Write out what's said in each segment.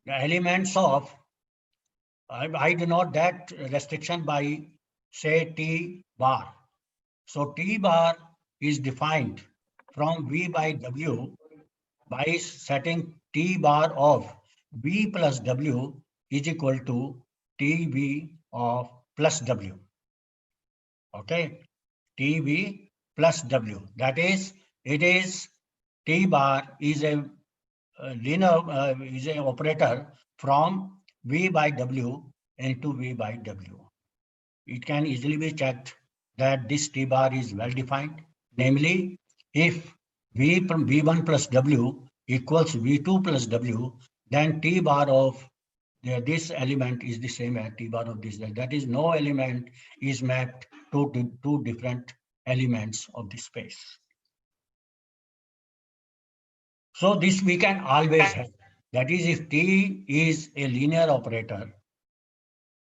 the elements of, I denote that restriction by say T bar. So T bar is defined from V by W by setting T bar of V plus W is equal to TV of plus W. Okay, TV plus W. That is, it is T bar is a linear is an operator from V by W into V by W. It can easily be checked that this T bar is well defined. Namely, if V from V1 plus W equals V2 plus W, then T bar of this element is the same as T bar of this. That is, no element is mapped to two different elements of the space. So this we can always have. That is, if T is a linear operator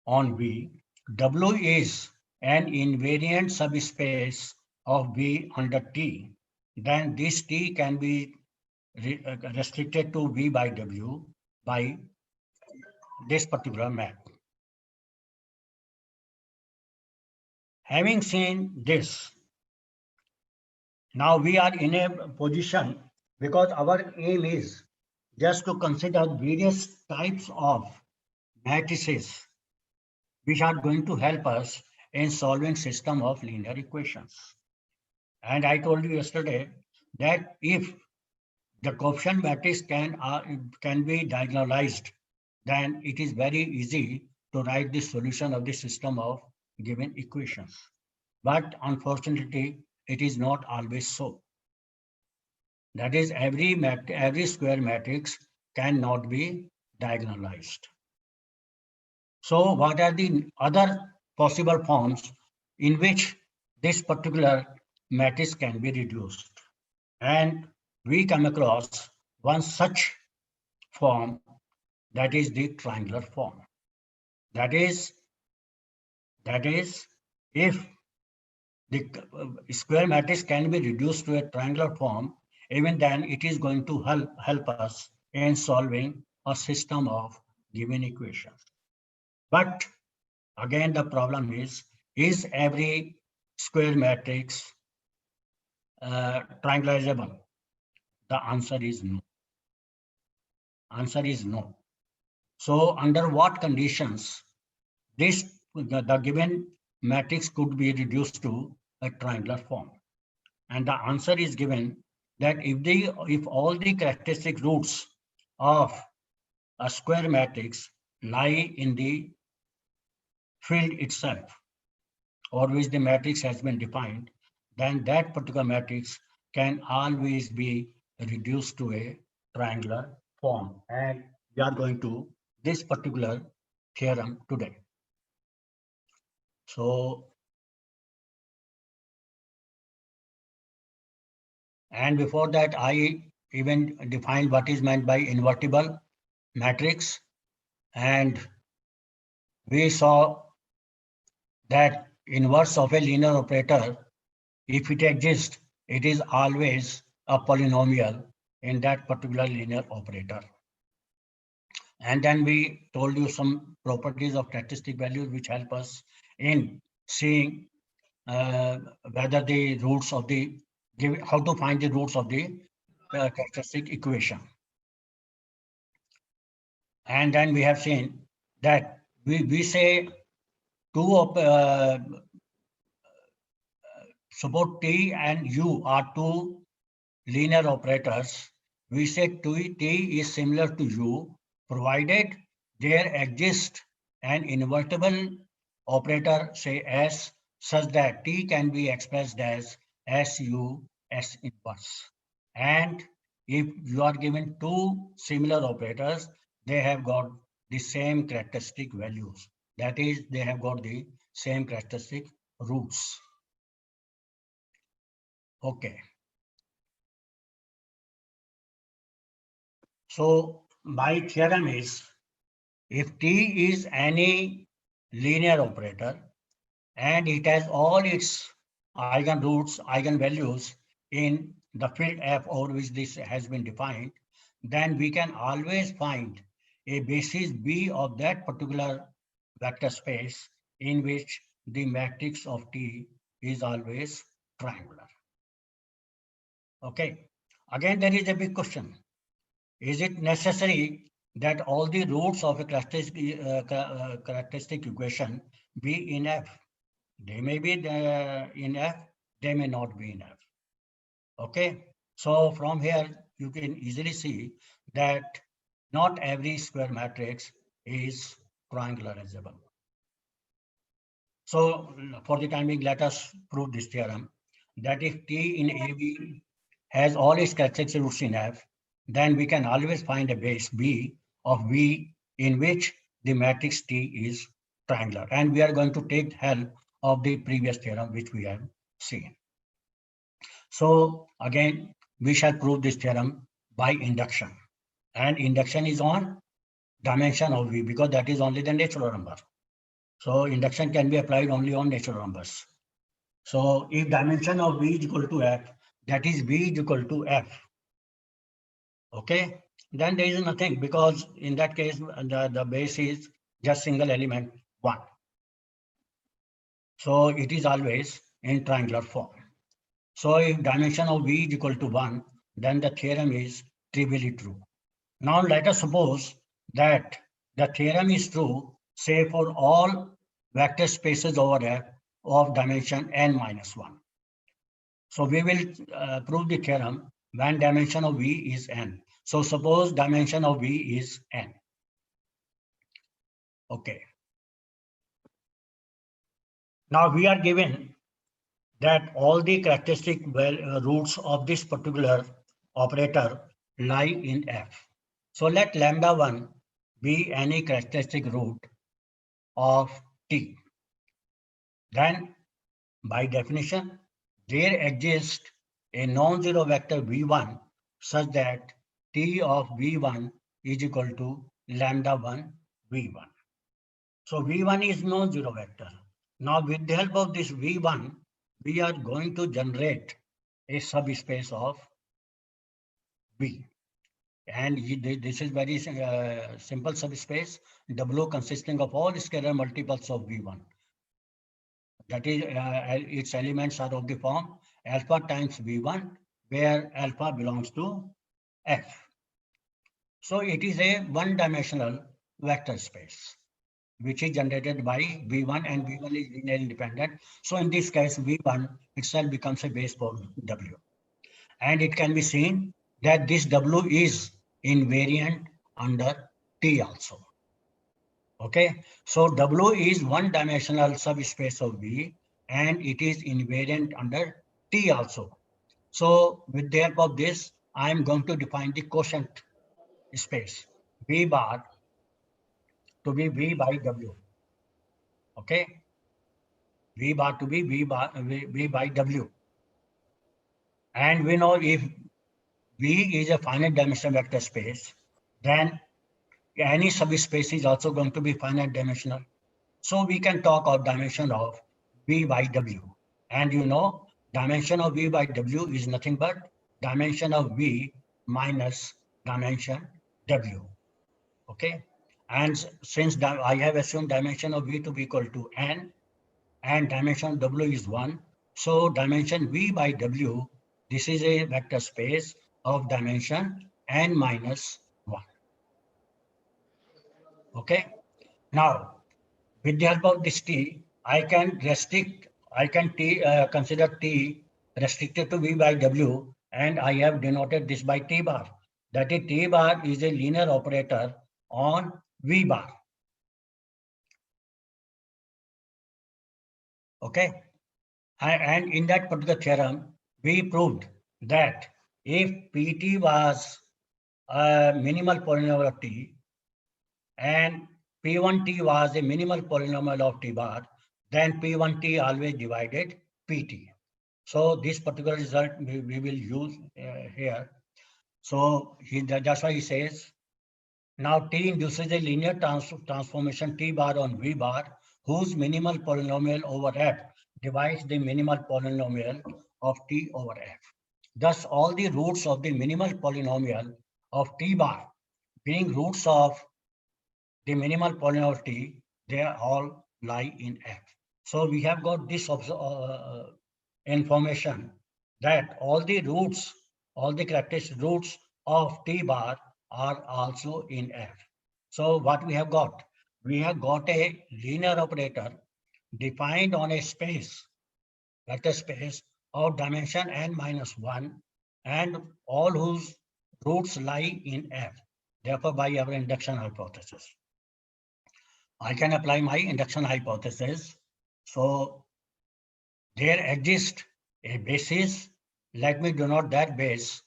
on V, W is an invariant subspace of V under T, then this T can be restricted to V by W by this particular map. Having seen this, now we are in a position, because our aim is just to consider various types of matrices which are going to help us in solving system of linear equations. And I told you yesterday that if the coefficient matrix can be diagonalized, then it is very easy to write the solution of the system of given equations. But unfortunately, it is not always so. That is, every square matrix cannot be diagonalized. So what are the other possible forms in which this particular matrix can be reduced? And we come across one such form, that is the triangular form. That is, if the square matrix can be reduced to a triangular form, even then it is going to help us in solving a system of given equations. But again, the problem is every square matrix triangularizable? The answer is no. Answer is no. So under what conditions the given matrix could be reduced to a triangular form? And the answer is given that if all the characteristic roots of a square matrix lie in the field itself, or which the matrix has been defined, then that particular matrix can always be reduced to a triangular form. And we are going to this particular theorem today. So, and before that, I even defined what is meant by invertible matrix. And we saw that inverse of a linear operator, if it exists, it is always a polynomial in that particular linear operator. And then we told you some properties of characteristic values which help us in seeing whether the roots of the, how to find the roots of the characteristic equation. And then we have seen that we say suppose T and U are two linear operators. We say T is similar to U, provided there exists an invertible operator, say S, such that T can be expressed as SU S inverse. And if you are given two similar operators, they have got the same characteristic values. That is, they have got the same characteristic roots. Okay. So my theorem is, if T is any linear operator and it has all its eigenroots, eigenvalues in the field F over which this has been defined, then we can always find a basis B of that particular vector space in which the matrix of T is always triangular. Okay. Again, there is a big question. Is it necessary that all the roots of a characteristic equation be in F? They may be in F, they may not be in F. Okay. So from here, you can easily see that not every square matrix is triangularizable. So for the time being, let us prove this theorem that if T in AB has all its characteristic roots in F, then we can always find a base B of V in which the matrix T is triangular. And we are going to take help of the previous theorem which we have seen. So again, we shall prove this theorem by induction. And induction is on dimension of V because that is only the natural number. So induction can be applied only on natural numbers. So if dimension of V is equal to F, that is V is equal to F. Okay, then there is nothing because in that case, the base is just single element 1. So it is always in triangular form. So if dimension of V is equal to 1, then the theorem is trivially true. Now let us suppose that the theorem is true, say for all vector spaces over F of dimension n minus 1. So we will prove the theorem when dimension of V is n. So suppose dimension of V is n. Okay. Now we are given that all the characteristic roots of this particular operator lie in F. So let lambda 1 be any characteristic root of T. Then by definition, there exists a non-zero vector V1 such that T of V1 is equal to lambda 1 V1. So V1 is non-zero vector. Now with the help of this V1, we are going to generate a subspace of V. And this is very simple subspace, W consisting of all scalar multiples of V1. That is, its elements are of the form alpha times V1, where alpha belongs to F. So it is a one-dimensional vector space, which is generated by V1, and V1 is linearly independent. So in this case, V1 itself becomes a base for W. And it can be seen that this W is invariant under T also. Okay, so W is one-dimensional subspace of V, and it is invariant under T also. So with the help of this, I am going to define the quotient space V bar to be V by W. Okay, V bar to be V by W. And we know if V is a finite dimensional vector space, then any subspace is also going to be finite dimensional. So we can talk of dimension of V by W. And you know, dimension of V by W is nothing but dimension of V minus dimension W. Okay. And since I have assumed dimension of V to be equal to N and dimension of W is 1, so dimension V by W, this is a vector space of dimension N minus 1. Okay. Now, with the help of this T, I can consider T restricted to V by W, and I have denoted this by T bar. That is, T bar is a linear operator on V bar. Okay. And in that particular theorem, we proved that if Pt was a minimal polynomial of T and P1T was a minimal polynomial of T bar, then P1T always divided Pt. So this particular result we will use here. So that's why he says, now T induces a linear transformation T bar on V bar, whose minimal polynomial over F divides the minimal polynomial of T over F. Thus, all the roots of the minimal polynomial of T bar being roots of the minimal polynomial of T, they all lie in F. So we have got this information that all the roots, all the characteristic roots of T bar are also in F. So what we have got? We have got a linear operator defined on a space, vector space of dimension n minus 1, and all whose roots lie in F. Therefore, by our induction hypothesis, I can apply my induction hypothesis. So there exists a basis. Let me denote that base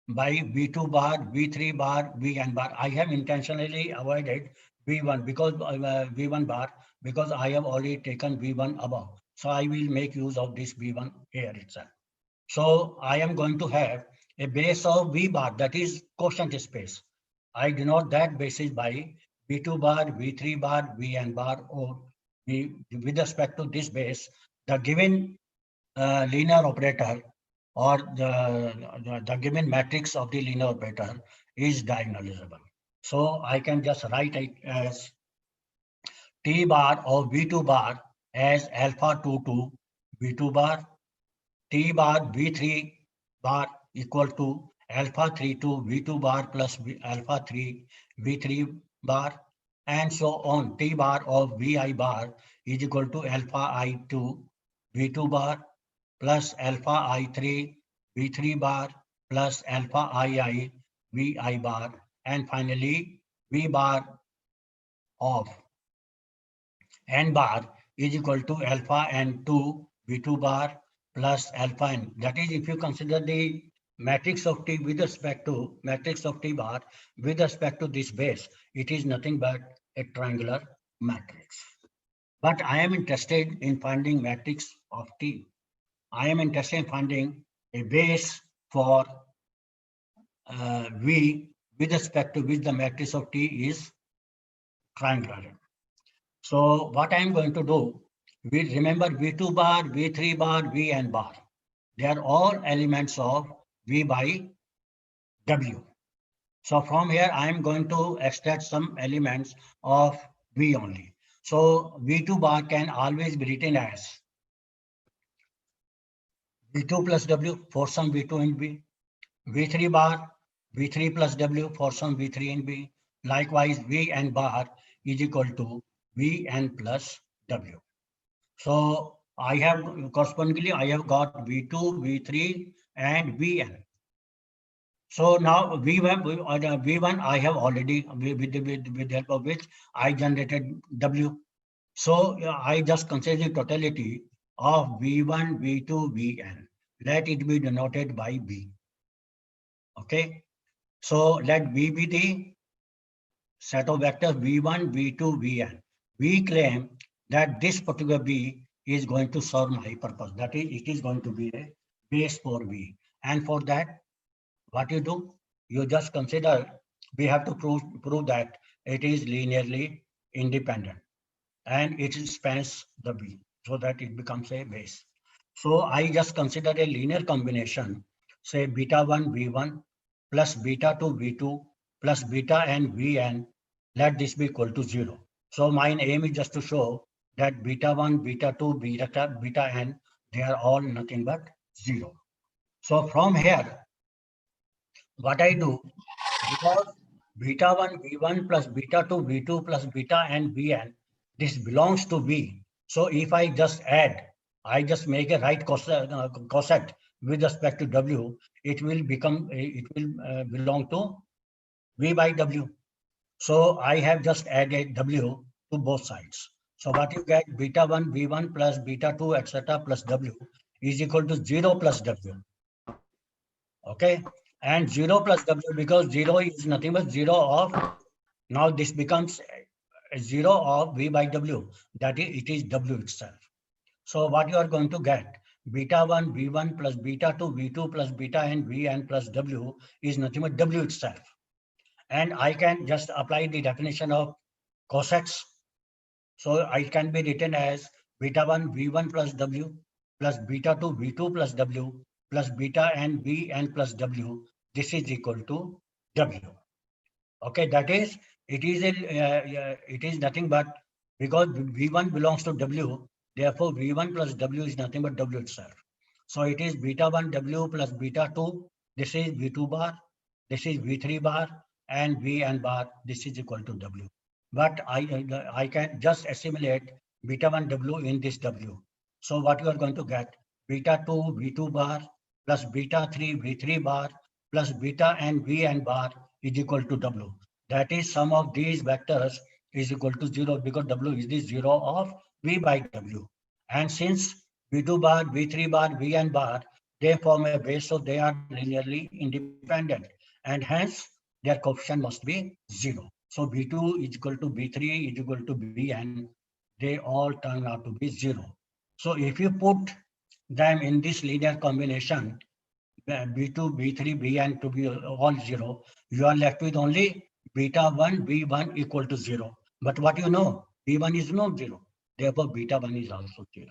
by V2 bar, V3 bar, Vn bar. I have intentionally avoided V1 because V1 bar because I have already taken V1 above. So I will make use of this V1 here itself. So I am going to have a base of V bar, that is quotient space. I denote that basis by V2 bar, V3 bar, Vn bar, or with respect to this base, the given linear operator or the given matrix of the linear operator is diagonalizable. So I can just write it as T bar of V2 bar as alpha 2 to V2 bar, T bar V3 bar equal to alpha 3 to V2 bar plus alpha 3 V3 bar, and so on. T bar of Vi bar is equal to alpha I 2 V2 bar plus alpha I3 V3 bar plus alpha II Vi bar, and finally V bar of n bar is equal to alpha n2 V2 bar plus alpha n. That is, if you consider the matrix of T with respect to matrix of T bar with respect to this base, it is nothing but a triangular matrix. But I am interested in finding matrix of T. I am interested in finding a base for V with respect to which the matrix of T is triangular. So what I am going to do, we remember V2 bar, V3 bar, Vn bar. They are all elements of V by W. So from here, I am going to extract some elements of V only. So V2 bar can always be written as V2 plus W for some V2 in V. V3 bar, V3 plus W for some V3 in V. Likewise, Vn bar is equal to Vn plus W. So I have correspondingly, I have got V2, V3, and Vn. So now V1 I have already, with the help of which I generated W. So I just consider the totality of V1, V2, Vn. Let it be denoted by V. Okay. So let V be the set of vectors V1, V2, Vn. We claim that this particular V is going to serve my purpose. That is, it is going to be a base for V. And for that, what you do? You just consider, we have to prove that it is linearly independent and it spans the V so that it becomes a base. So I just consider a linear combination, say beta 1 V1 plus beta 2 V2 plus beta n Vn, let this be equal to 0. So my aim is just to show that beta 1, beta 2, beta n, they are all nothing but 0. So from here, what I do, because beta 1 V1 plus beta 2 V2 plus beta n Vn, this belongs to V. So if I just add, I just make a right coset with respect to W, it will belong to V by W. So I have just added W to both sides. So what you get, beta 1 V1 plus beta 2 etc. plus W is equal to 0 plus W. Okay, and 0 plus W, because 0 is nothing but 0 of, now this becomes 0 of V by W, that is, it is W itself. So what you are going to get, beta 1 V1 plus beta 2 V2 plus beta n Vn plus W is nothing but W itself. And I can just apply the definition of cosets. So I can be written as beta 1 V1 plus W plus beta 2 V2 plus W plus beta n Vn plus W. This is equal to W. Okay, that is, it is nothing but, because V1 belongs to W, therefore V1 plus W is nothing but W itself. So it is beta 1 W plus beta 2. This is V2 bar. This is V3 bar, and Vn bar. This is equal to W. But I can just assimilate beta 1 W in this W. So what you are going to get, beta 2 V2 bar plus beta 3 V3 bar plus beta and Vn bar is equal to W. That is, sum of these vectors is equal to 0, because W is the 0 of V by W. And since V2 bar, V3 bar, Vn bar, they form a base, so they are linearly independent, and hence their coefficient must be 0. So V2 is equal to V3 is equal to Vn. They all turn out to be 0. So if you put them in this linear combination, B2, B3, Bn to be all 0, you are left with only beta 1, B1 equal to 0. But what you know, B1 is not 0. Therefore, beta 1 is also 0.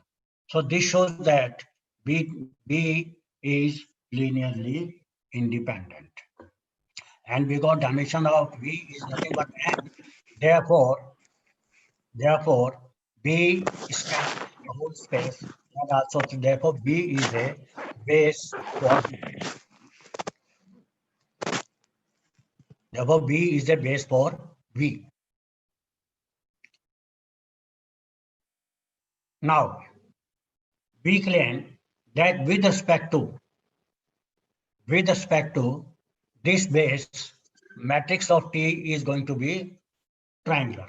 So this shows that B is linearly independent. And we got dimension of V is nothing but n. Therefore, B spans the whole space, and also therefore B is a base for V. Therefore, B is a base for V. Now, we claim that with respect to this base, matrix of T is going to be triangular.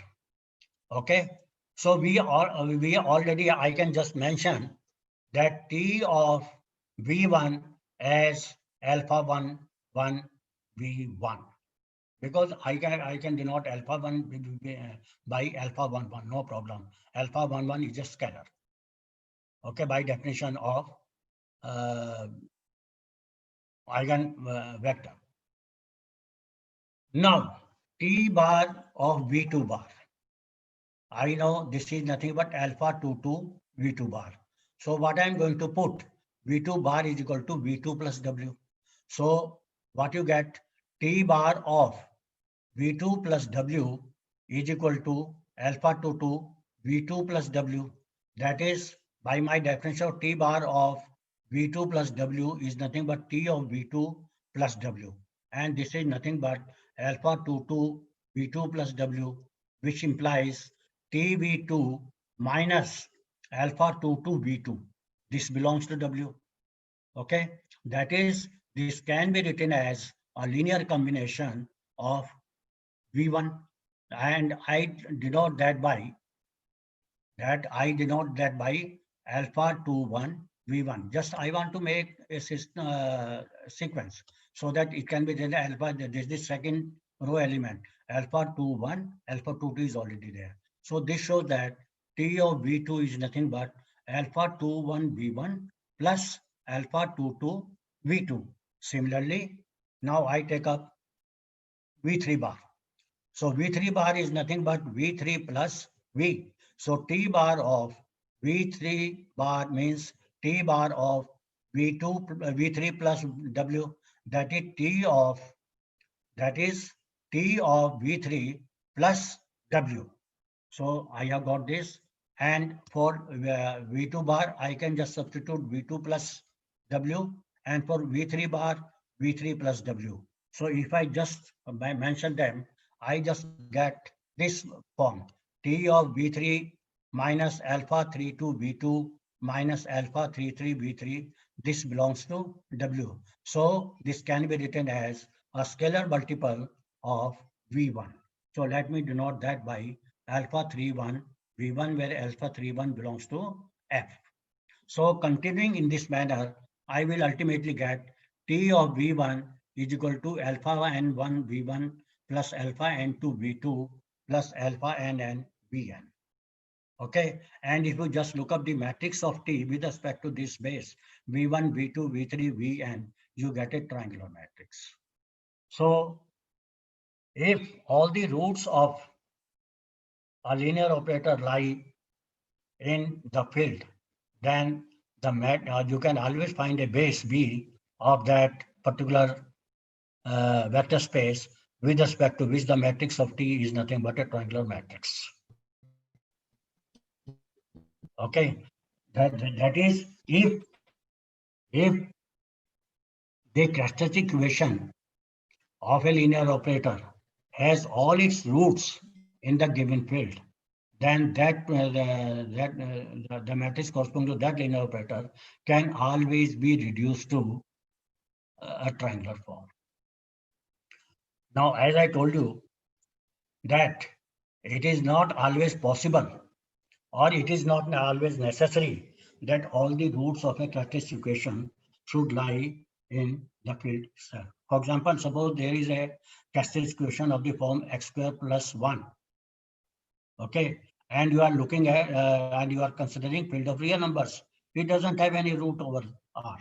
Okay, so we already, I can just mention that T of V1 as alpha 1 1 V1, because I can denote alpha 1 by alpha 1 1, no problem. Alpha 1 1 is a scalar. Okay, by definition of eigen vector. Now, T bar of V2 bar. I know this is nothing but alpha 2 to V2 bar. So what I'm going to put, V2 bar is equal to V2 plus W. So what you get, T bar of V2 plus W is equal to alpha 2 to V2 plus W. That is, by my definition of T bar of V2 plus W is nothing but T of V2 plus W. And this is nothing but alpha 2 to V2 plus W, which implies TV2 minus alpha 2 to V2. This belongs to W. Okay, that is, this can be written as a linear combination of V1, and I denote that by alpha 2 1 V1. Just I want to make a sequence so that it can be written alpha. This is the second row element. Alpha 2 1, alpha 2 2 is already there. So this shows that T of V2 is nothing but alpha 2 1 V1 plus alpha 2 2 V2. Similarly, now I take up V3 bar. So V3 bar is nothing but V3 plus V. So T bar of V3 bar means T bar of V3 plus W. That is T of V3 plus W. So I have got this. And for V2 bar, I can just substitute V2 plus W. And for V3 bar, V3 plus W. So if I just mention them, I just get this form. T of V3 minus alpha 32 V2 minus alpha 33 V3. This belongs to W. So this can be written as a scalar multiple of V1. So let me denote that by alpha 31 V1, where alpha 31 belongs to F. So continuing in this manner, I will ultimately get T of V1 is equal to alpha n1 V1 plus alpha n2 V2 plus alpha nn Vn. Okay, and if you just look up the matrix of T with respect to this base, V1, V2, V3, Vn, you get a triangular matrix. So if all the roots of a linear operator lie in the field, then you can always find a base V of that particular vector space with respect to which the matrix of T is nothing but a triangular matrix. Okay, that is if the characteristic equation of a linear operator has all its roots in the given field, then the matrix corresponding to that linear operator can always be reduced to a triangular form. Now, as I told you, that it is not always possible or it is not always necessary that all the roots of a characteristic equation should lie in the field itself. For example, suppose there is a characteristic equation of the form x square plus 1. Okay, and you are looking at and you are considering field of real numbers. It doesn't have any root over R.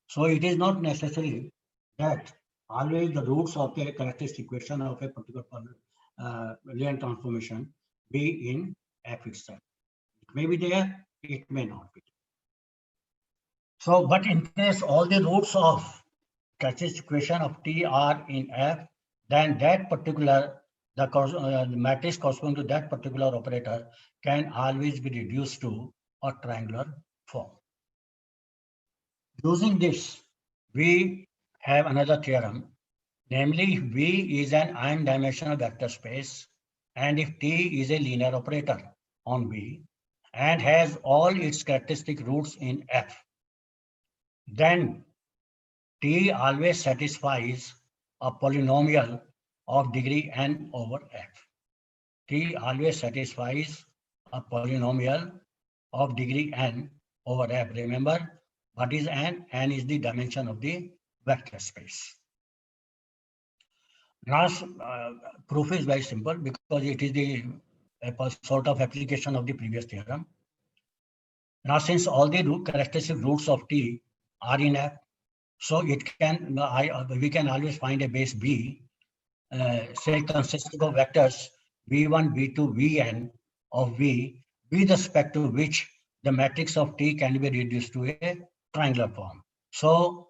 So it is not necessary that always the roots of the characteristic equation of a particular Linear transformation be in F itself. It may be there, it may not be. So, but in case all the roots of characteristic equation of T are in F, then that particular the matrix corresponding to that particular operator can always be reduced to a triangular form. Using this, we have another theorem, namely if V is an n-dimensional vector space and if T is a linear operator on V and has all its characteristic roots in F, then T always satisfies a polynomial of degree n over F. T always satisfies a polynomial of degree n over F. Remember, what is n? N is the dimension of the vector space. Now, proof is very simple because it is the sort of application of the previous theorem. Now, since all the characteristic roots of T are in F, so it can we can always find a base B, say consisting of vectors v1, v2, vn of V with respect to which the matrix of T can be reduced to a triangular form. So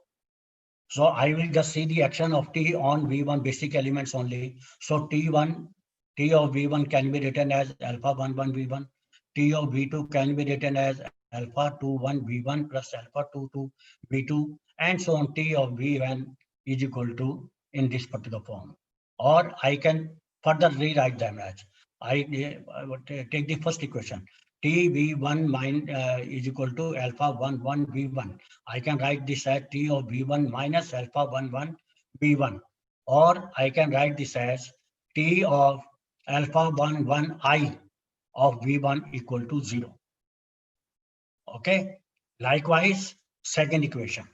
I will just see the action of T on V1 basic elements only. So T of V1 can be written as alpha 1, 1, V1. T of V2 can be written as alpha 2, 1, V1 plus alpha 2, 2, V2, and so on. T of V1 is equal to in this particular form. Or I can further rewrite them as I take the first equation. T V1 is equal to alpha 1, 1, V1. I can write this as T of V1 minus alpha 1, 1, V1. Or I can write this as T of alpha 1, 1, I of V1 equal to 0. Okay. Likewise, second equation.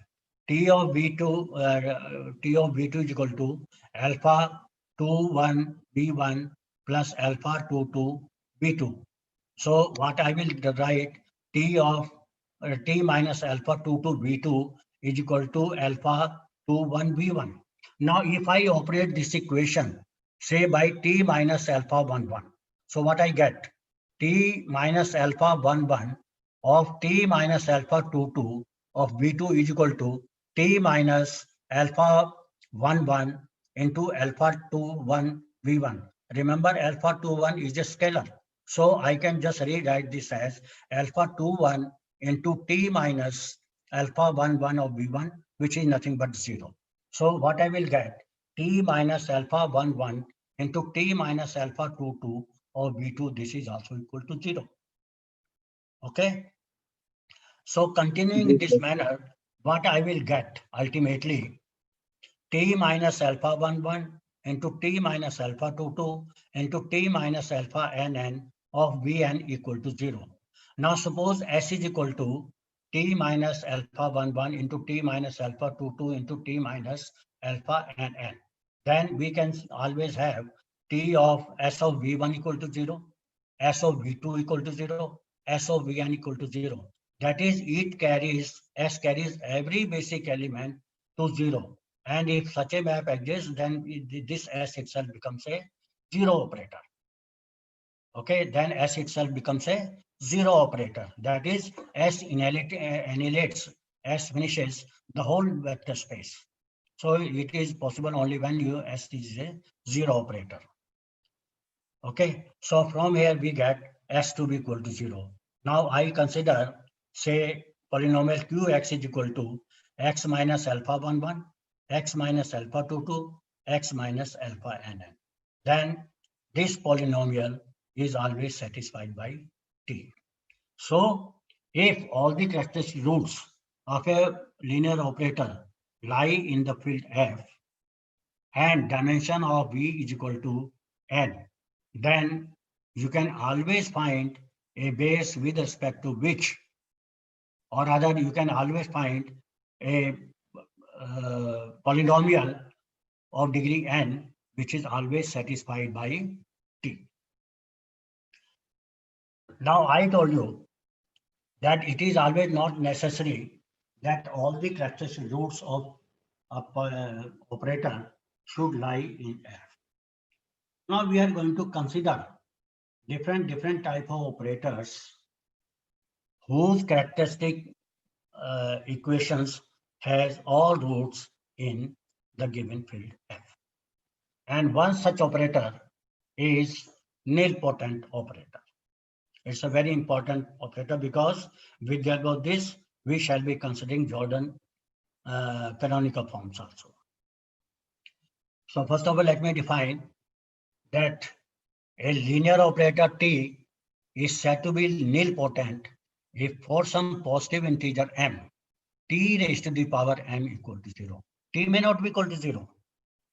T of V2 is equal to alpha 2, 1, V1 plus alpha 2, 2, V2. So what I will write T of T minus alpha 2 to V2 is equal to alpha 2, 1, V1. Now, if I operate this equation, say by T minus alpha 1, 1. So what I get? T minus alpha 1, 1 of T minus alpha 2, 2 of V2 is equal to T minus alpha 1, 1 into alpha 2, 1, V1. Remember, alpha 2, 1 is a scalar. So I can just rewrite this as alpha 2, 1 into T minus alpha 1, 1 of V1, which is nothing but 0. So what I will get? T minus alpha 1, 1 into T minus alpha 2, 2 of V2, this is also equal to 0. Okay. So continuing in this manner, what I will get ultimately, T minus alpha 1, 1 into T minus alpha 2, 2 into T minus alpha nn of Vn equal to 0. Now suppose S is equal to T minus alpha 1, 1 into T minus alpha 2, 2 into T minus alpha nn. Then we can always have T of S of V1 equal to 0, S of V2 equal to 0, S of Vn equal to 0. That is, S carries every basic element to 0. And if such a map exists, then this S itself becomes a 0 operator. Okay, then S itself becomes a 0 operator. That is, S annihilates, S finishes the whole vector space. So it is possible only when you S is a zero operator. Okay, so from here we get S to be equal to 0. Now I consider, say, polynomial Qx is equal to x minus alpha 1, 1, x minus alpha 2, 2, x minus alpha n. Then this polynomial is always satisfied by T. So if all the characteristic roots of a linear operator lie in the field F and dimension of V is equal to N, then you can always find a base with respect to which, or rather you can always find a polynomial of degree n, which is always satisfied by T. Now I told you that it is always not necessary that all the characteristic roots of a operator should lie in F. Now we are going to consider different type of operators whose characteristic equations has all roots in the given field F. And one such operator is nilpotent operator. It's a very important operator because with the help of this, we shall be considering Jordan canonical forms also. So first of all, let me define that a linear operator T is said to be nilpotent if for some positive integer m, T raised to the power m equal to 0. T may not be equal to 0.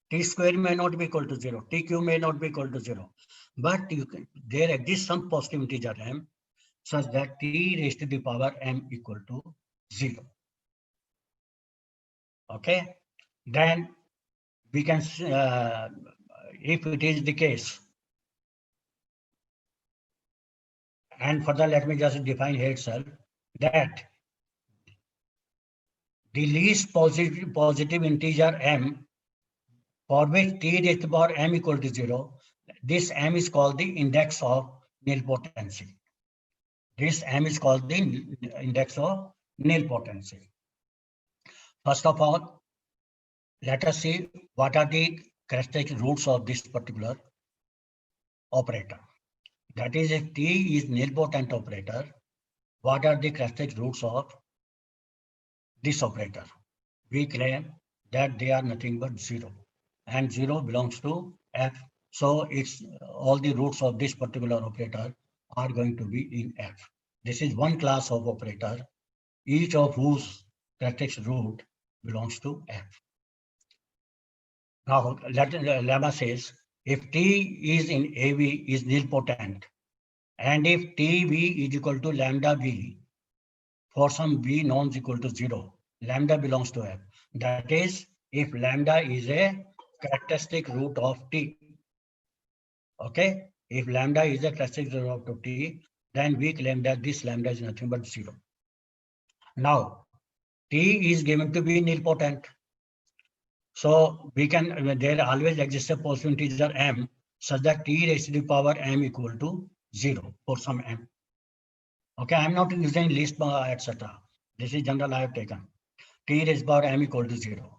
T square may not be equal to 0. T cube may not be equal to 0. But there exists some positive integer m such that T raised to the power m equal to 0. Okay. Then we can, if it is the case, and further let me just define here itself, that the least positive integer m for which T raised to the power m equal to 0, this m is called the index of nilpotency. This m is called the index of nilpotency. First of all, let us see what are the characteristic roots of this particular operator. That is, if T is nilpotent operator, what are the characteristic roots of this operator? We claim that they are nothing but 0, and 0 belongs to F. So it's all the roots of this particular operator are going to be in F. This is one class of operator, each of whose characteristic root belongs to F. Now, lemma says, if T is in AV is nilpotent, and if TV is equal to lambda V for some V non equal to 0, lambda belongs to F. That is, if lambda is a characteristic root of T. Okay, if lambda is a characteristic root of T, then we claim that this lambda is nothing but 0. Now, T is given to be nilpotent. So we can, there always exists a positive integer m such that T raised to the power m equal to 0 for some m. Okay, I'm not using list etc. This is general I have taken. T raised to the power m equal to 0.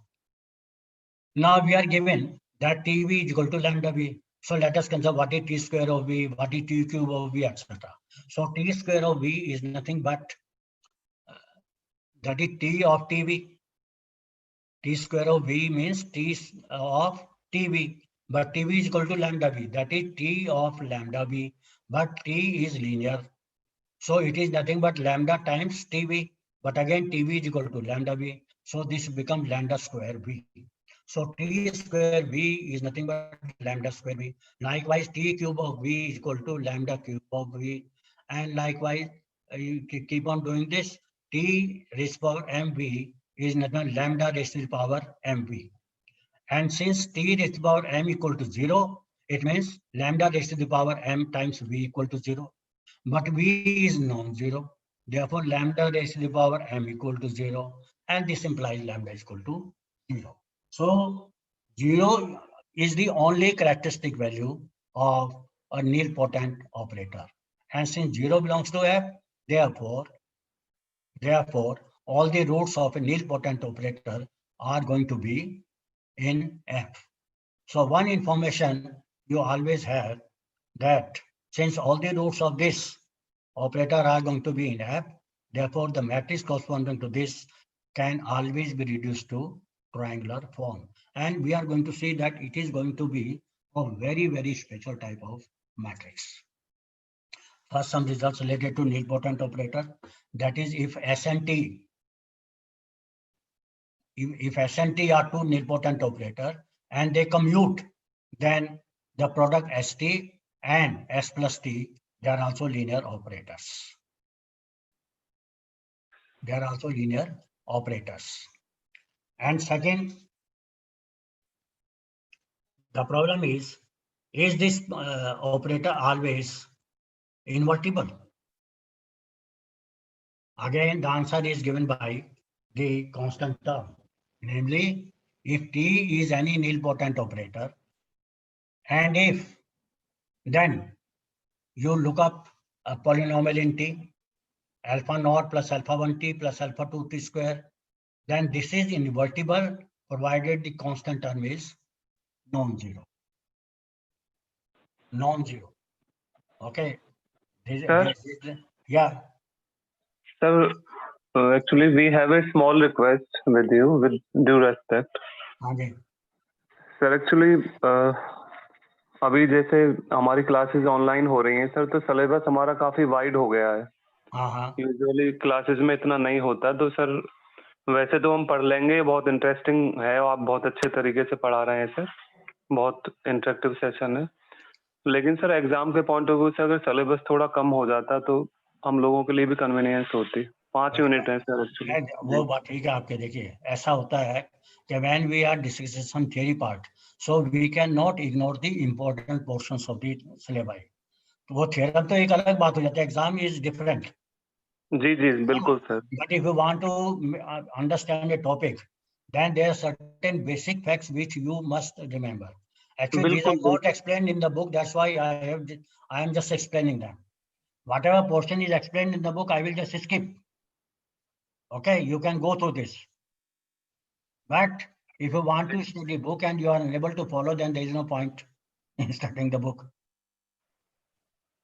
Now we are given that TV is equal to lambda V. So let us consider what is T square of V, what is T cube of V, etc. So T square of V is nothing but that is T of TV. T square of V means T of TV, but TV is equal to lambda V. That is T of lambda V, but T is linear. So it is nothing but lambda times TV, but again TV is equal to lambda V. So this becomes lambda square V. So T square V is nothing but lambda square V. Likewise, T cube of V is equal to lambda cube of V. And likewise, you keep on doing this. T raised to the power mv is nothing but lambda raised to the power mv. And since T raised to the power m equal to 0, it means lambda raised to the power m times V equal to 0. But V is non-zero. Therefore, lambda raised to the power m equal to 0. And this implies lambda is equal to 0. So 0 is the only characteristic value of a nilpotent operator. And since 0 belongs to F, therefore, all the roots of a nilpotent operator are going to be in F. So one information you always have, that since all the roots of this operator are going to be in F, therefore the matrix corresponding to this can always be reduced to triangular form. And we are going to see that it is going to be a very, very special type of matrix. First, some results related to nilpotent operator. That is, if S and T, if S and T are two nilpotent operator and they commute, then the product ST and S plus T, they are also linear operators. They are also linear operators. And second, the problem is this operator always invertible? Again, the answer is given by the constant term. Namely, if T is any nilpotent operator, and if then you look up a polynomial in T, alpha naught plus alpha 1T plus alpha 2T square, then this is invertible provided the constant term is non-zero. Non-zero. Okay. Sir? Yeah. Sir, actually, we have a small request with you, with due respect. Okay. Sir actually अभी जैसे हमारी classes online हो रही हैं sir, तो syllabus हमारा काफी wide हो गया है. यूजुअली क्लासेस में इतना नहीं होता, तो सर वैसे तो हम पढ़ लेंगे, बहुत इंटरेस्टिंग है और आप बहुत अच्छे तरीके से पढ़ा रहे हैं सर, बहुत इंटरेक्टिव सेशन है. लेकिन सर एग्जाम के पॉइंट ऑफ व्यू से अगर सिलेबस थोड़ा कम हो जाता तो हम लोगों के लिए भी कन्वीनियंस होती. 5 यूनिट है सर एक्चुअली. वो बात ठीक है आपके. देखिए, ऐसा होता है कि when we are discussing some theory part, so we can not ignore the important portions of the syllabus. तो वो थ्योरम तो एक अलग बात हो जाता है, एग्जाम इज डिफरेंट. जी जी बिल्कुल sir. But if you want to understand a topic, then there are certain basic facts which you must remember. Actually, these are not explained in the book. That's why I am just explaining them. Whatever portion is explained in the book, I will just skip. Okay, you can go through this. But if you want to study the book and you are unable to follow, then there is no point in studying the book.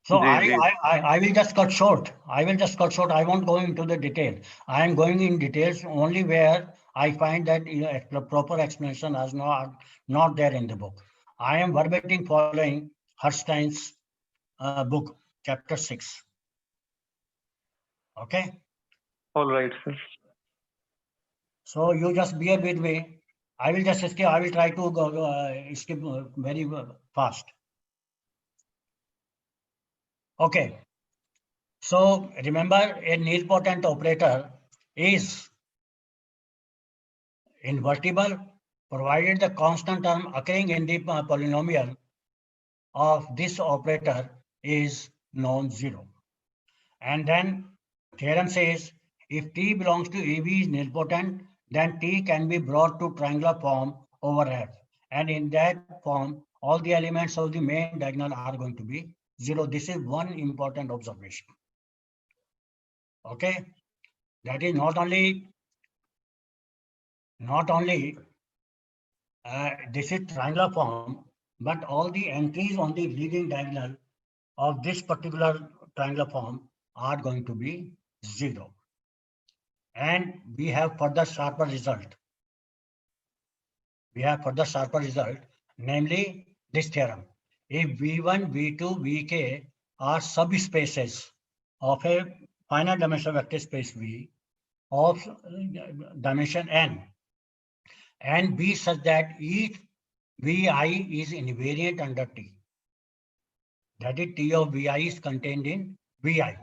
So I will just cut short. I won't go into the detail. I am going in details only where I find that a proper explanation is not there in the book. I am verbatim following Herstein's book, chapter 6. Okay. All right, sir. So you just bear with me. I will just skip. I will try to skip very fast. Okay. So remember, a nilpotent operator is invertible provided the constant term occurring in the polynomial of this operator is non-zero. And then theorem says if T belongs to AB is nilpotent, then T can be brought to triangular form over F. And in that form, all the elements of the main diagonal are going to be zero. This is one important observation. Okay, that is not only this is triangular form, but all the entries on the leading diagonal of this particular triangular form are going to be zero. And we have further sharper result. Namely this theorem. If V1, V2, Vk are subspaces of a finite dimensional vector space V of dimension n, and be such that each Vi is invariant under T. That is, T of Vi is contained in Vi.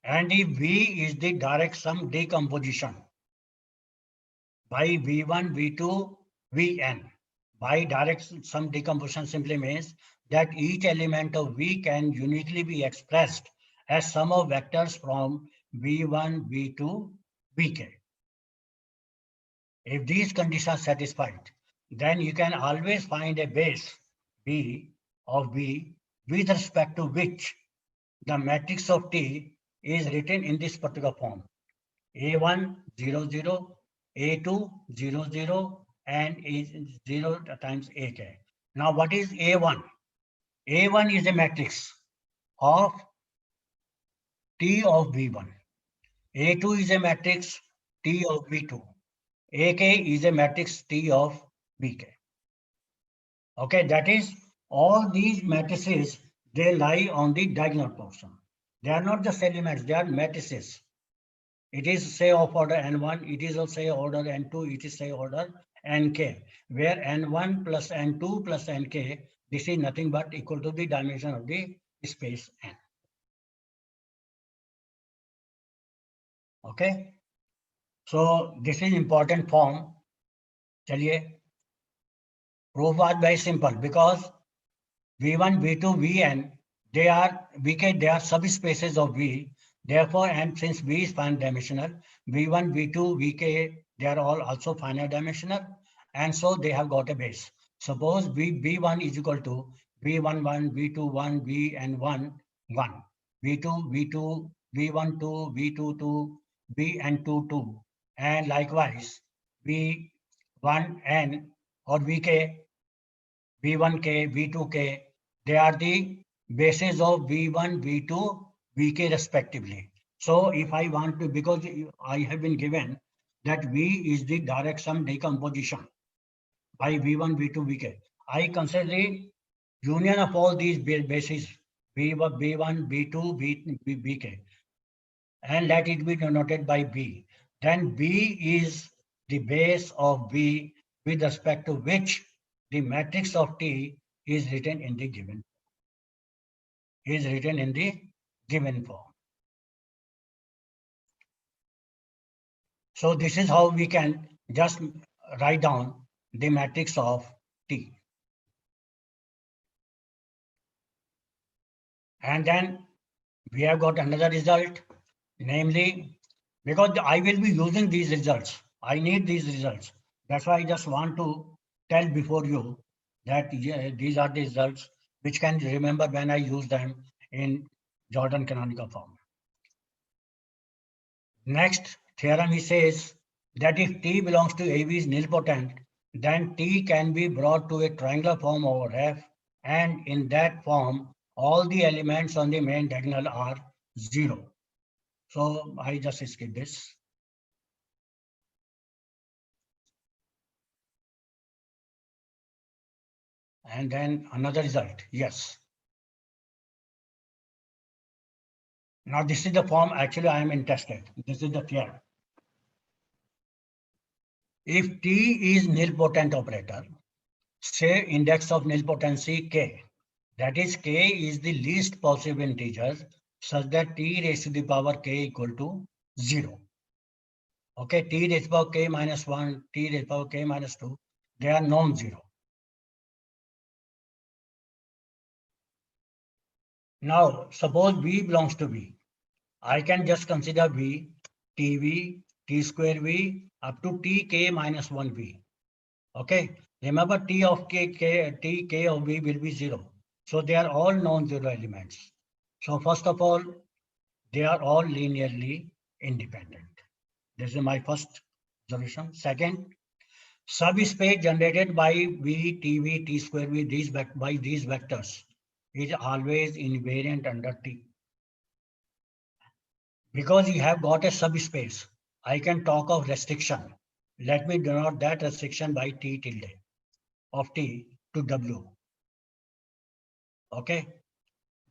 And if V is the direct sum decomposition by V1, V2, Vn. By direct sum decomposition simply means that each element of V can uniquely be expressed as sum of vectors from V1, V2, Vk. If these conditions are satisfied, then you can always find a base B of V with respect to which the matrix of T is written in this particular form: A1, 0, 0, A2, 0, 0, and is 0 times AK. Now what is A1? A1 is a matrix of T of V1. A2 is a matrix T of V2. AK is a matrix T of VK. Okay, that is all these matrices, they lie on the diagonal portion. They are not just elements, they are matrices. It is say of order N1, it is of say order N2, it is say order Nk, where N1 plus N2 plus Nk, this is nothing but equal to the dimension of the space N. Okay, so this is important form. Chaliye, proof was very simple because V1, V2, Vn, they are Vk, they are subspaces of V. Therefore, and since V is finite dimensional, V1, V2, Vk, they are all also finite dimensional, and so they have got a base. Suppose V1 is equal to V11, V21, Vn1, 1, V2, V2, V12, V22, Vn2, 2, and likewise V1n or Vk, V1k, V2k, they are the bases of V1, V2, Vk respectively. So if I want to, because I have been given that V is the direct sum decomposition by V1, V2, Vk. I consider the union of all these bases, V1, V2, Vk, and let it be denoted by B. Then B is the base of V with respect to which the matrix of T is written in the given form. So this is how we can just write down the matrix of T. And then we have got another result, namely, because I will be using these results, I need these results. That's why I just want to tell before you that these are the results which can remember when I use them in Jordan canonical form. Next theorem, he says that if T belongs to AV is nilpotent, then T can be brought to a triangular form over F, and in that form, all the elements on the main diagonal are 0. So I just skip this. And then another result, yes. Now this is the form actually I am interested. This is the theorem. If T is nilpotent operator, say index of nilpotency K, that is K is the least possible integer such that T raised to the power K equal to 0. Okay, T raised to the power K minus 1, T raised to the power K minus 2, they are non-zero. Now, suppose V belongs to V. I can just consider V, TV, T square V up to Tk minus 1V. Okay, remember T of Tk of V will be 0. So they are all non-zero elements. So first of all, they are all linearly independent. This is my first solution. Second, subspace generated by V, TV, T square V by these vectors is always invariant under T. Because you have got a subspace, I can talk of restriction. Let me denote that restriction by T tilde of T to W. Okay.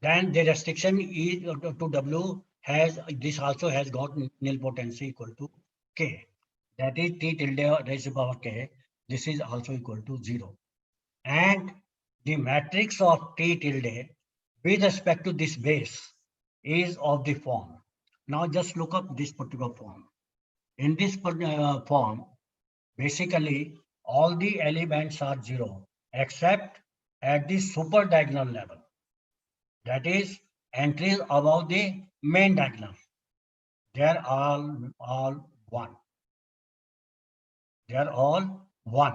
Then the restriction is to W has, this also has got nilpotency equal to K. That is T tilde raised to the power K. This is also equal to 0. And the matrix of T tilde with respect to this base is of the form. Now just look up this particular form. In this form, basically all the elements are 0 except at the super diagonal level. That is entries above the main diagonal. They are all 1. They are all 1.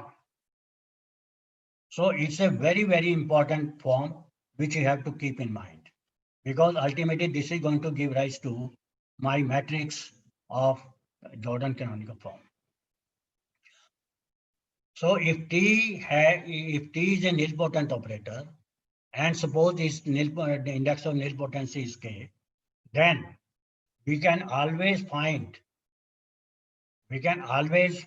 So it's a very, very important form which you have to keep in mind, because ultimately this is going to give rise to my matrix of Jordan canonical form. So if T is a nilpotent operator, and suppose the index of nilpotency is K, then we can always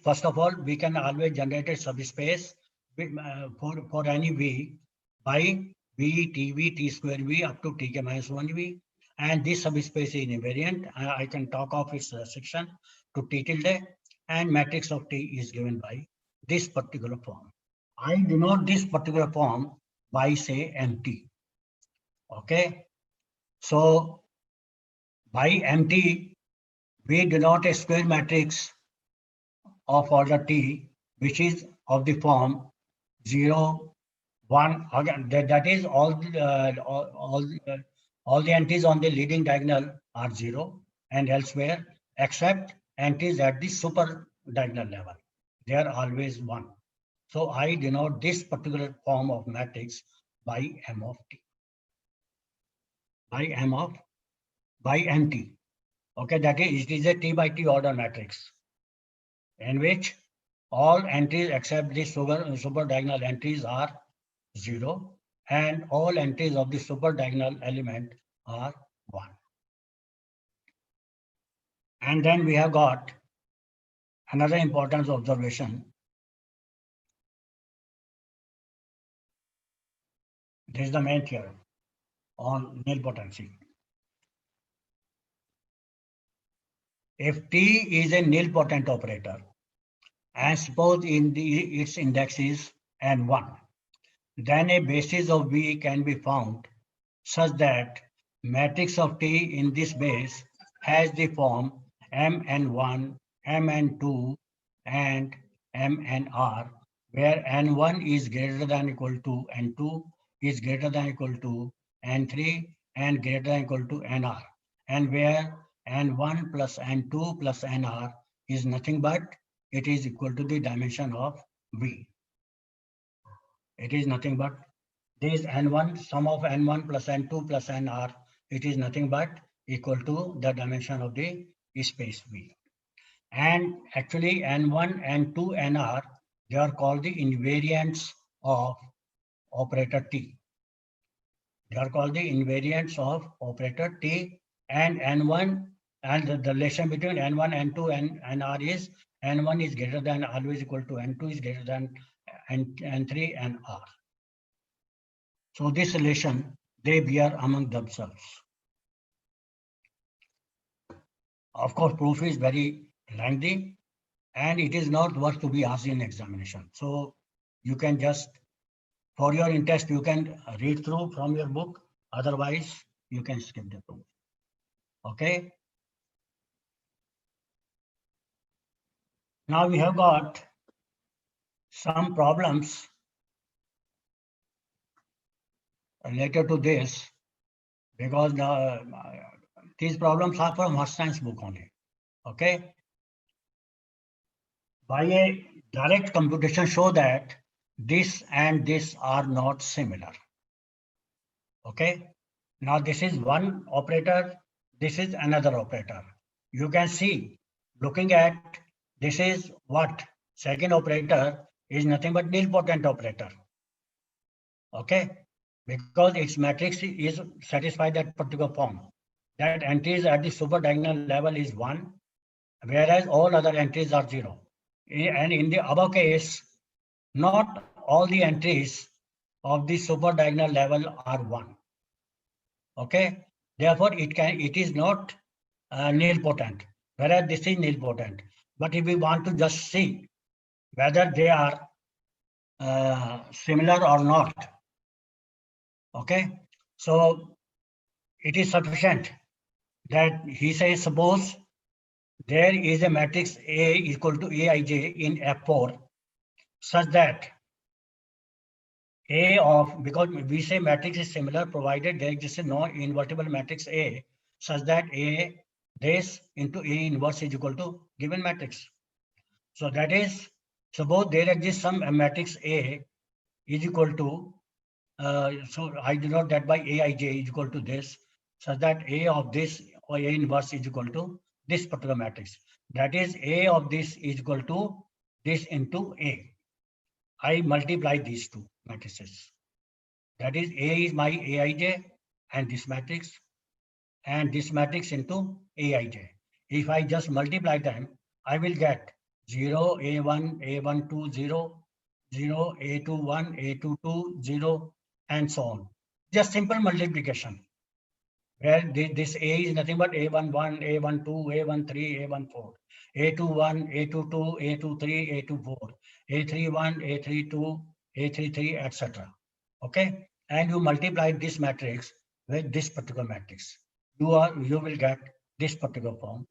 first of all, we can always generate a subspace for any V by V TV T square V up to Tk minus 1V. And this subspace is invariant. I can talk of its section to T tilde, and matrix of T is given by this particular form. I denote this particular form by say MT. Okay. So by MT, we denote a square matrix of order T, which is of the form 0, 1. Again, that is all the entries on the leading diagonal are 0, and elsewhere, except entries at the super diagonal level. They are always 1. So I denote this particular form of matrix by M of T. By MT. Okay, that is, it is a T by T order matrix in which all entries except the super diagonal entries are 0, and all entries of the super diagonal element are 1. And then we have got another important observation. This is the main theorem on nilpotency. If T is a nilpotent operator, and suppose its index is N1, then a basis of V can be found such that matrix of T in this base has the form Mn1, Mn2, and Mnr, where N1 is greater than equal to N2, is greater than equal to N3, and greater than equal to Nr, and where N1 plus N2 plus Nr is nothing but it is equal to the dimension of V. It is nothing but this N1, sum of N1 plus N2 plus Nr, it is nothing but equal to the dimension of the space V. And actually N1, N2, Nr, they are called the invariants of operator T. They are called the invariants of operator T, and N1, and the relation between N1, N2, and Nr is N1 is greater than always equal to N2 is greater than N3 and R. So this relation they bear among themselves. Of course, proof is very lengthy and it is not worth to be asked in examination. So you can just, for your interest, you can read through from your book. Otherwise, you can skip the proof. Okay. Now we have got some problems related to this, because these problems are from Herstein's book only. Okay. By a direct computation, show that this and this are not similar. Okay. Now this is one operator, this is another operator. You can see, looking at this is what second operator is nothing but nilpotent operator. Okay, because its matrix is satisfied that particular form. That entries at the super diagonal level is 1, whereas all other entries are 0. And in the above case, not all the entries of the super diagonal level are 1. Okay, therefore it is not nilpotent, whereas this is nilpotent. But if we want to just see whether they are similar or not, okay, so it is sufficient that he says, suppose there is a matrix A equal to Aij in F4 such that A of, because we say matrix is similar provided there exists no invertible matrix A such that A this into A inverse is equal to given matrix. So that is, suppose there exists some matrix A is equal to, so I denote that by Aij is equal to this, such that A of this or A inverse is equal to this particular matrix. That is, A of this is equal to this into A. I multiply these two matrices. That is, A is my Aij and this matrix into Aij. If I just multiply them, I will get 0, A1, A12, 0, 0, A21, A22, 0, and so on. Just simple multiplication, where this A is nothing but A11, A12, A13, A14, A21, A22, A23, A24, A31, A32, A33, etc. Okay, and you multiply this matrix with this particular matrix. You will get this particular form.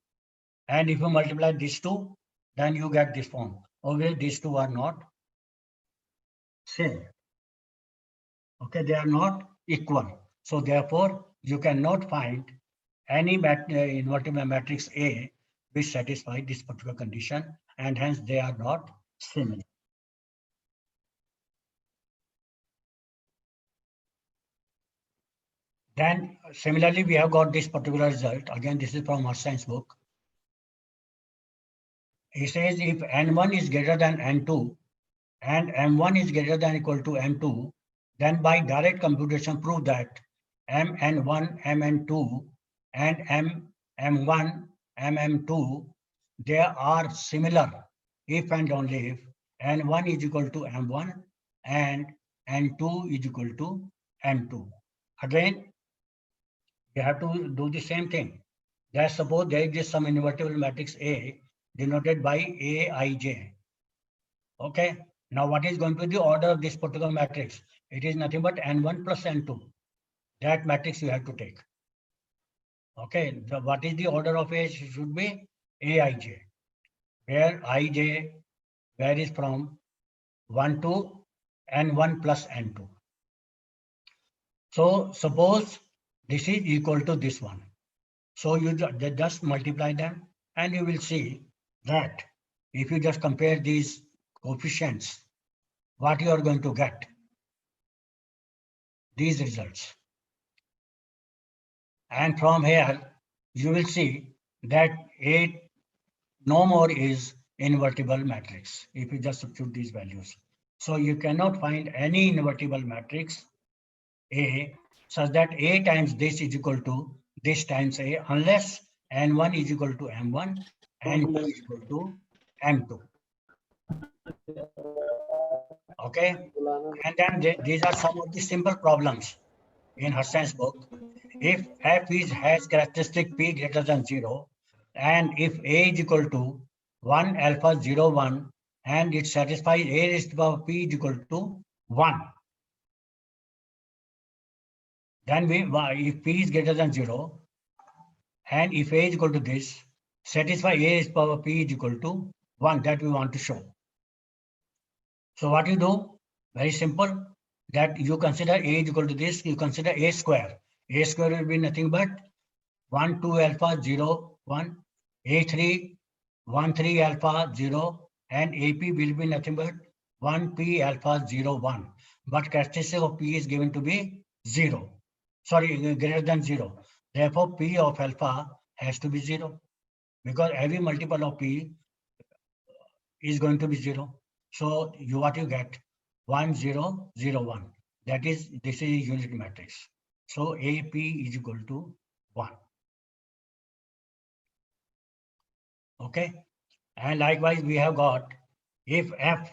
And if you multiply these two, then you get this form. Okay, these two are not same. Okay, they are not equal. So therefore, you cannot find any invertible matrix A which satisfies this particular condition, and hence they are not similar. Then similarly, we have got this particular result. Again, this is from our science book. He says if N1 is greater than N2 and M1 is greater than or equal to M2, then by direct computation prove that Mn1, Mn2 and M1, MM2, they are similar if and only if N1 is equal to M1 and N2 is equal to M2. Again, you have to do the same thing. Let's suppose there is some invertible matrix A denoted by Aij. Okay. Now, what is going to be the order of this particular matrix? It is nothing but N1 plus N2. That matrix you have to take. Okay. What is the order of A? Should be Aij, where Ij varies from 1 to N1 plus N2. So suppose this is equal to this one. So you just multiply them and you will see that if you just compare these coefficients, what you are going to get, these results. And from here, you will see that A no more is invertible matrix if you just substitute these values. So you cannot find any invertible matrix A such that A times this is equal to this times A unless N1 is equal to M1 and N2 is equal to M2. Okay, and then these are some of the simple problems in Hassan's book. If f has characteristic p greater than 0, and if a is equal to 1 alpha 0 1, and it satisfies a raised to the power p is equal to 1, then if p is greater than 0, and if a is equal to this, satisfy a raised to the power p is equal to 1, that we want to show. So what you do? Very simple, that you consider a is equal to this, you consider a square. A square will be nothing but 1 2 alpha 0 1, A3 1 3 alpha 0, and AP will be nothing but 1 P alpha 0 1. But characteristic of P is given to be 0. Sorry, greater than 0. Therefore, P of alpha has to be 0 because every multiple of P is going to be 0. So what you get? 1 0 0 1. That is, this is a unit matrix. So AP is equal to 1. Okay, and likewise we have got if f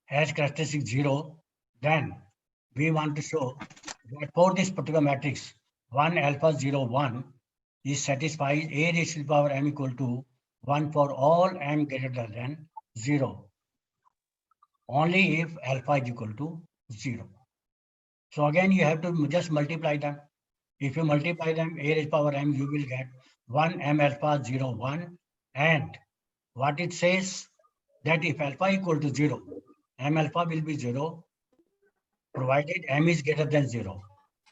has characteristic 0, then we want to show that for this particular matrix 1 alpha 0 1 is satisfies a raised to the power m equal to 1 for all m greater than 0, only if alpha is equal to 0. So again you have to just multiply them. If you multiply them a raised to the power m, you will get 1 m alpha 0 1, and what it says that if alpha equal to 0, m alpha will be 0 provided m is greater than 0.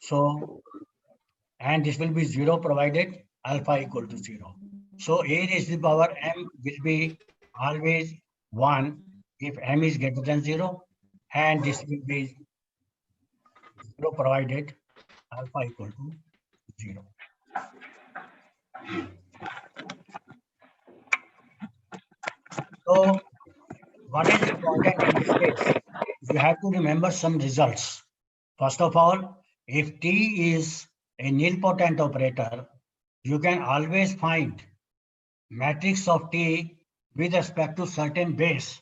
So, and this will be 0 provided alpha equal to 0. So a raised to the power m will be always 1 if m is greater than 0, and this will be 0 provided alpha equal to 0. So what is important in this case? You have to remember some results. First of all, if T is a nilpotent operator, you can always find matrix of T with respect to certain base,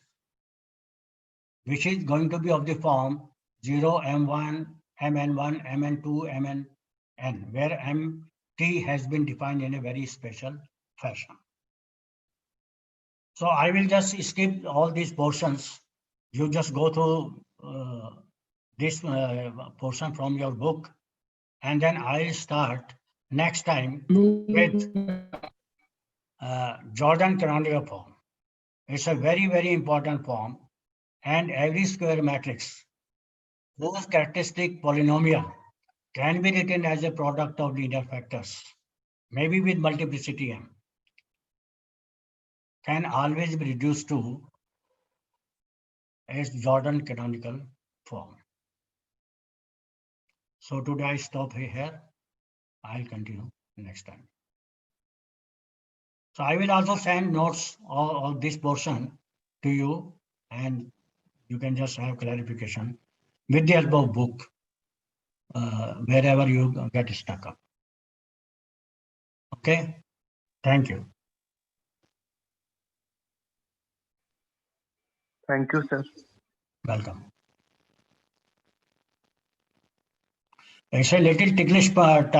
which is going to be of the form 0, M1, Mn1, Mn2, Mn, where Mt has been defined in a very special fashion. So I will just skip all these portions. You just go through this portion from your book, and then I'll start next time with Jordan canonical form. It's a very, very important form, and every square matrix whose characteristic polynomial can be written as a product of linear factors, maybe with multiplicity m, can always be reduced to a Jordan canonical form. So today I stop here. I'll continue next time. So I will also send notes of this portion to you, and you can just have clarification with the help of book wherever you get stuck up. Okay, thank you. Thank you, sir. Welcome. It's a little ticklish part,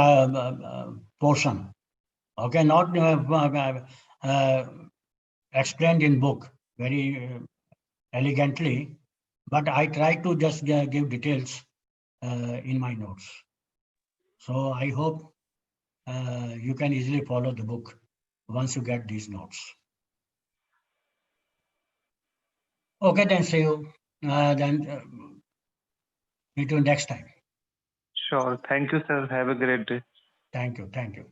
portion. Okay, not explained in book very elegantly, but I try to just give details in my notes. So I hope you can easily follow the book once you get these notes. Okay, then see you. Meet you next time. Sure. Thank you, sir. Have a great day. Thank you. Thank you.